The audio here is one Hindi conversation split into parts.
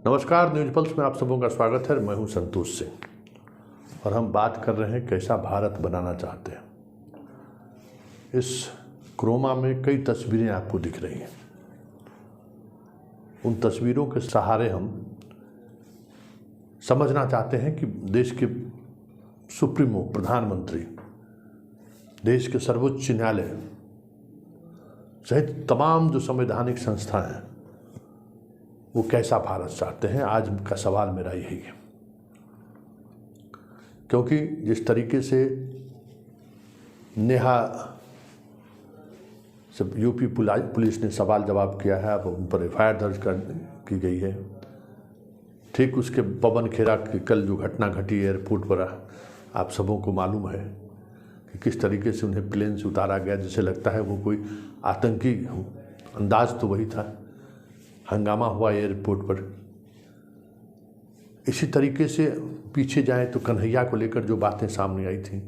नमस्कार, न्यूज पल्स में आप सबों का स्वागत है। मैं हूं संतोष सिंह और हम बात कर रहे हैं कैसा भारत बनाना चाहते हैं। इस क्रोमा में कई तस्वीरें आपको दिख रही हैं। उन तस्वीरों के सहारे हम समझना चाहते हैं कि देश के सुप्रीमो प्रधानमंत्री, देश के सर्वोच्च न्यायालय सहित तमाम जो संवैधानिक संस्थाएं हैं वो कैसा भारत चाहते हैं। आज का सवाल मेरा यही है, क्योंकि जिस तरीके से नेहा सब यूपी पुलिस ने सवाल जवाब किया है, अब उन पर FIR दर्ज की गई है। ठीक उसके पवन खेरा की कल जो घटना घटी एयरपोर्ट पर, आप सबों को मालूम है कि किस तरीके से उन्हें प्लेन से उतारा गया, जिसे लगता है वो कोई आतंकी अंदाज तो वही था। हंगामा हुआ एयरपोर्ट पर। इसी तरीके से पीछे जाएं तो कन्हैया को लेकर जो बातें सामने आई थी,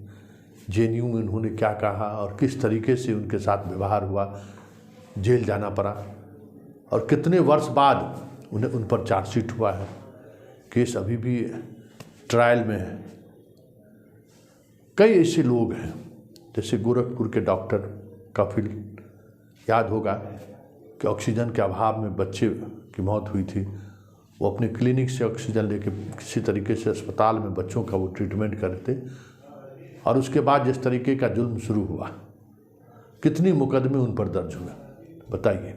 JNU में उन्होंने क्या कहा और किस तरीके से उनके साथ व्यवहार हुआ, जेल जाना पड़ा और कितने वर्ष बाद उन्हें उन पर चार्जशीट हुआ है। केस अभी भी ट्रायल में है। कई ऐसे लोग हैं, जैसे गोरखपुर के डॉक्टर कपिल, याद होगा कि ऑक्सीजन के अभाव में बच्चे की मौत हुई थी। वो अपने क्लिनिक से ऑक्सीजन लेके किसी तरीके से अस्पताल में बच्चों का वो ट्रीटमेंट करते और उसके बाद जिस तरीके का जुल्म शुरू हुआ, कितनी मुकदमे उन पर दर्ज हुए, बताइए।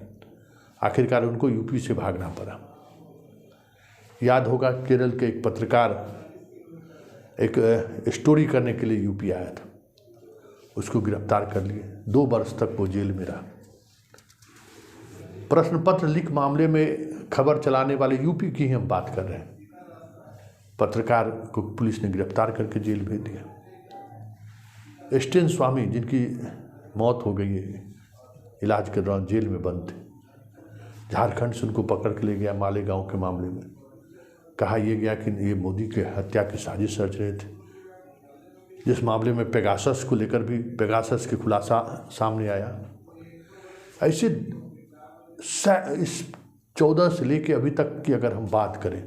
आखिरकार उनको यूपी से भागना पड़ा। याद होगा केरल के एक पत्रकार एक स्टोरी करने के लिए यूपी आया था, उसको गिरफ्तार कर लिए। 2 वर्ष तक वो जेल में रहा। प्रश्न पत्र लीक मामले में खबर चलाने वाले यूपी की ही हम बात कर रहे हैं। पत्रकार को पुलिस ने गिरफ्तार करके जेल भेज दिया। स्टेन स्वामी, जिनकी मौत हो गई है, इलाज के दौरान जेल में बंद थे। झारखंड से उनको पकड़ के ले गया मालेगांव के मामले में। कहा यह गया कि ये मोदी के हत्या की साजिश रच रहे थे। जिस मामले में पेगासस को लेकर भी पेगासस के खुलासा सामने आया। ऐसे इस 14 से लेके अभी तक की अगर हम बात करें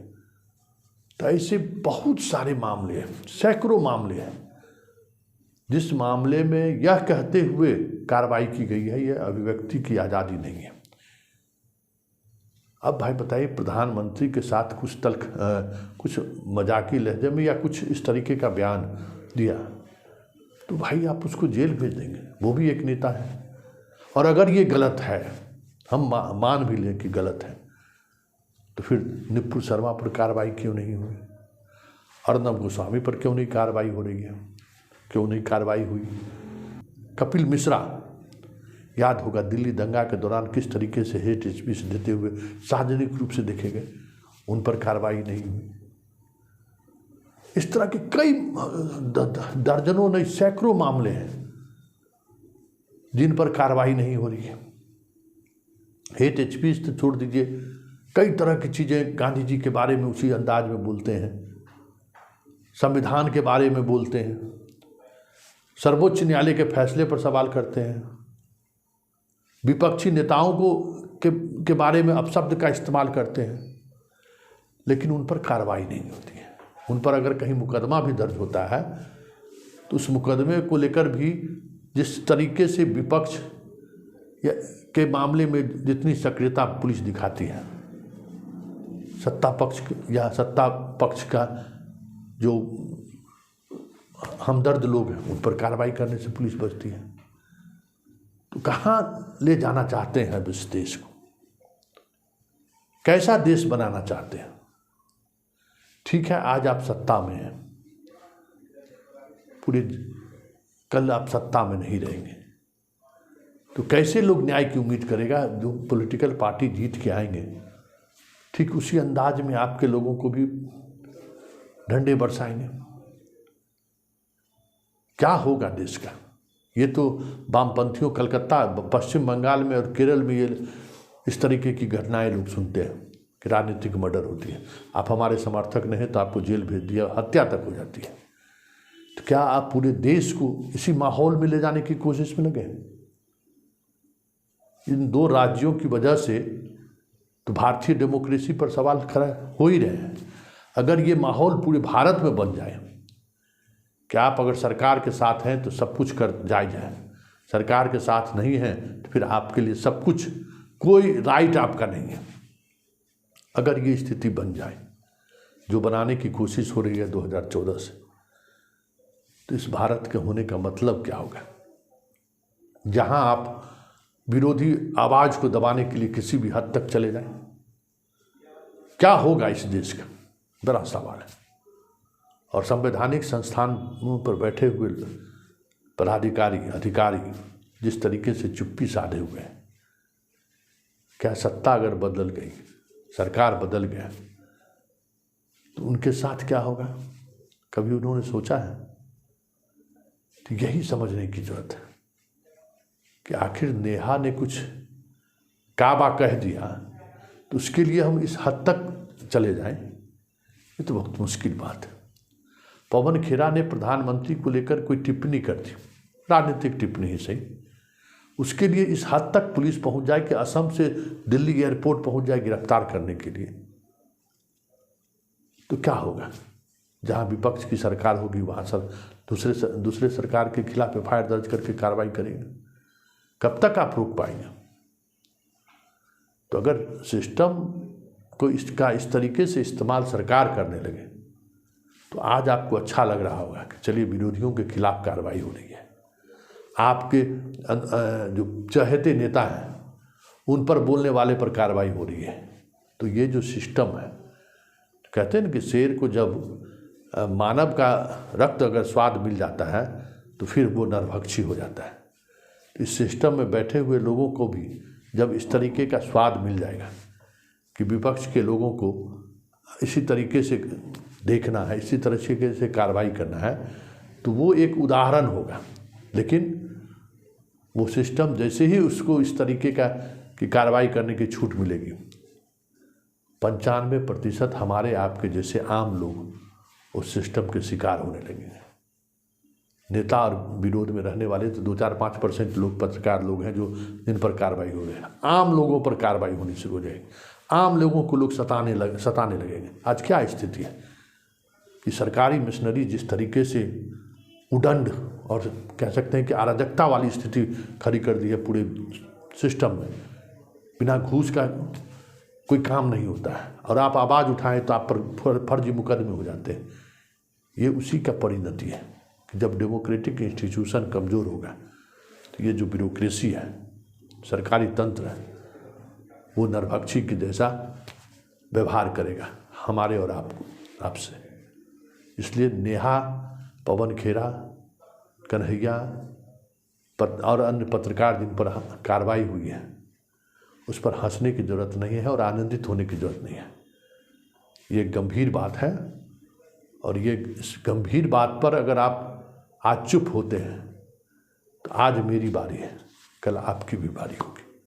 तो ऐसे बहुत सारे मामले हैं, सैकड़ों मामले हैं, जिस मामले में यह कहते हुए कार्रवाई की गई है यह अभिव्यक्ति की आज़ादी नहीं है। अब भाई बताइए, प्रधानमंत्री के साथ कुछ मजाकी लहजे में या कुछ इस तरीके का बयान दिया तो भाई आप उसको जेल भेज देंगे, वो भी एक नेता है। और अगर ये गलत है, हम मान भी लें कि गलत है, तो फिर निपुण शर्मा पर कार्रवाई क्यों नहीं हुई? अर्नब गोस्वामी पर क्यों नहीं कार्रवाई हो रही है? क्यों नहीं कार्रवाई हुई? कपिल मिश्रा, याद होगा दिल्ली दंगा के दौरान किस तरीके से हेट स्पीच देते हुए सार्वजनिक रूप से देखे गए, उन पर कार्रवाई नहीं हुई। इस तरह के कई दर्जनों नहीं सैकड़ों मामले हैं जिन पर कार्रवाई नहीं हो रही है। हेट स्पीच तो छोड़ दीजिए, कई तरह की चीज़ें गांधी जी के बारे में उसी अंदाज में बोलते हैं, संविधान के बारे में बोलते हैं, सर्वोच्च न्यायालय के फैसले पर सवाल करते हैं, विपक्षी नेताओं के बारे में अपशब्द का इस्तेमाल करते हैं, लेकिन उन पर कार्रवाई नहीं होती है। उन पर अगर कहीं मुकदमा भी दर्ज होता है तो उस मुकदमे को लेकर भी जिस तरीके से विपक्ष के मामले में जितनी सक्रियता पुलिस दिखाती है, सत्ता पक्ष का जो हमदर्द लोग हैं उन पर कार्रवाई करने से पुलिस बचती है। तो कहाँ ले जाना चाहते हैं अब इस देश को? कैसा देश बनाना चाहते हैं? ठीक है, आज आप सत्ता में हैं, कल आप सत्ता में नहीं रहेंगे, तो कैसे लोग न्याय की उम्मीद करेगा? जो पॉलिटिकल पार्टी जीत के आएंगे, ठीक उसी अंदाज में आपके लोगों को भी डंडे बरसाएंगे। क्या होगा देश का? ये तो वामपंथियों कलकत्ता, पश्चिम बंगाल में और केरल में ये इस तरीके की घटनाएं लोग सुनते हैं कि राजनीतिक मर्डर होती है। आप हमारे समर्थक नहीं तो आपको जेल भेज दिया, हत्या तक हो जाती है। तो क्या आप पूरे देश को इसी माहौल में ले जाने की कोशिश में लगे? इन 2 राज्यों की वजह से तो भारतीय डेमोक्रेसी पर सवाल खड़ा हो ही रहे हैं। अगर ये माहौल पूरे भारत में बन जाए कि आप अगर सरकार के साथ हैं तो सब कुछ कर जाए, सरकार के साथ नहीं है तो फिर आपके लिए सब कुछ, कोई राइट आपका नहीं है, अगर ये स्थिति बन जाए जो बनाने की कोशिश हो रही है 2014 से, तो इस भारत के होने का मतलब क्या होगा? जहां आप विरोधी आवाज को दबाने के लिए किसी भी हद तक चले जाएं, क्या होगा इस देश का? बड़ा सवाल है। और संवैधानिक संस्थानों पर बैठे हुए पदाधिकारी अधिकारी जिस तरीके से चुप्पी साधे हुए हैं, क्या सत्ता अगर बदल गई, सरकार बदल गया, तो उनके साथ क्या होगा? कभी उन्होंने सोचा है? तो यही समझने की जरूरत है कि आखिर नेहा ने कुछ काबा कह दिया तो उसके लिए हम इस हद तक चले जाएं, ये तो बहुत मुश्किल बात है। पवन खेरा ने प्रधानमंत्री को लेकर कोई टिप्पणी कर दी, राजनीतिक टिप्पणी ही सही, उसके लिए इस हद तक पुलिस पहुंच जाए कि असम से दिल्ली एयरपोर्ट पहुंच जाए गिरफ्तार करने के लिए, तो क्या होगा? जहां विपक्ष की सरकार होगी वहां सर दूसरे सरकार के खिलाफ एफआईआर दर्ज करके कार्रवाई करेंगे। कब तक आप रोक पाएंगे? तो अगर सिस्टम को इसका इस तरीके से इस्तेमाल सरकार करने लगे तो आज आपको अच्छा लग रहा होगा कि चलिए विरोधियों के खिलाफ कार्रवाई हो रही है, आपके जो चहेते नेता हैं उन पर बोलने वाले पर कार्रवाई हो रही है। तो ये जो सिस्टम है, कहते हैं ना कि शेर को जब मानव का रक्त अगर स्वाद मिल जाता है तो फिर वो नरभक्षी हो जाता है। तो इस सिस्टम में बैठे हुए लोगों को भी जब इस तरीके का स्वाद मिल जाएगा कि विपक्ष के लोगों को इसी तरीके से देखना है, इसी तरीके से कार्रवाई करना है, तो वो एक उदाहरण होगा। लेकिन वो सिस्टम जैसे ही उसको इस तरीके का कि कार्रवाई करने की छूट मिलेगी, 95% हमारे आपके जैसे आम लोग उस सिस्टम के शिकार होने लगेंगे। नेता और विरोध में रहने वाले तो 2-4-5% लोग पत्रकार लोग हैं जो जिन पर कार्रवाई हो रही है, आम लोगों पर कार्रवाई होनी शुरू हो जाएगी, आम लोगों को लोग सताने लगेंगे। आज क्या स्थिति है कि सरकारी मशीनरी जिस तरीके से उदंड और कह सकते हैं कि अराजकता वाली स्थिति खड़ी कर दी है पूरे सिस्टम में, बिना घूस का कोई काम नहीं होता है और आप आवाज़ उठाएं तो आप पर फर्जी मुकदमे हो जाते हैं। ये उसी का परिणति है कि जब डेमोक्रेटिक इंस्टीट्यूशन कमज़ोर होगा तो ये जो ब्यूरोक्रेसी है, सरकारी तंत्र है, वो नरभक्षी के जैसा व्यवहार करेगा हमारे और आपसे। इसलिए नेहा, पवन खेरा, कन्हैया और अन्य पत्रकार जिन पर कार्रवाई हुई है उस पर हंसने की ज़रूरत नहीं है और आनंदित होने की ज़रूरत नहीं है। ये गंभीर बात है और ये इस गंभीर बात पर अगर आप आज चुप होते हैं तो आज मेरी बारी है, कल आपकी भी बारी होगी।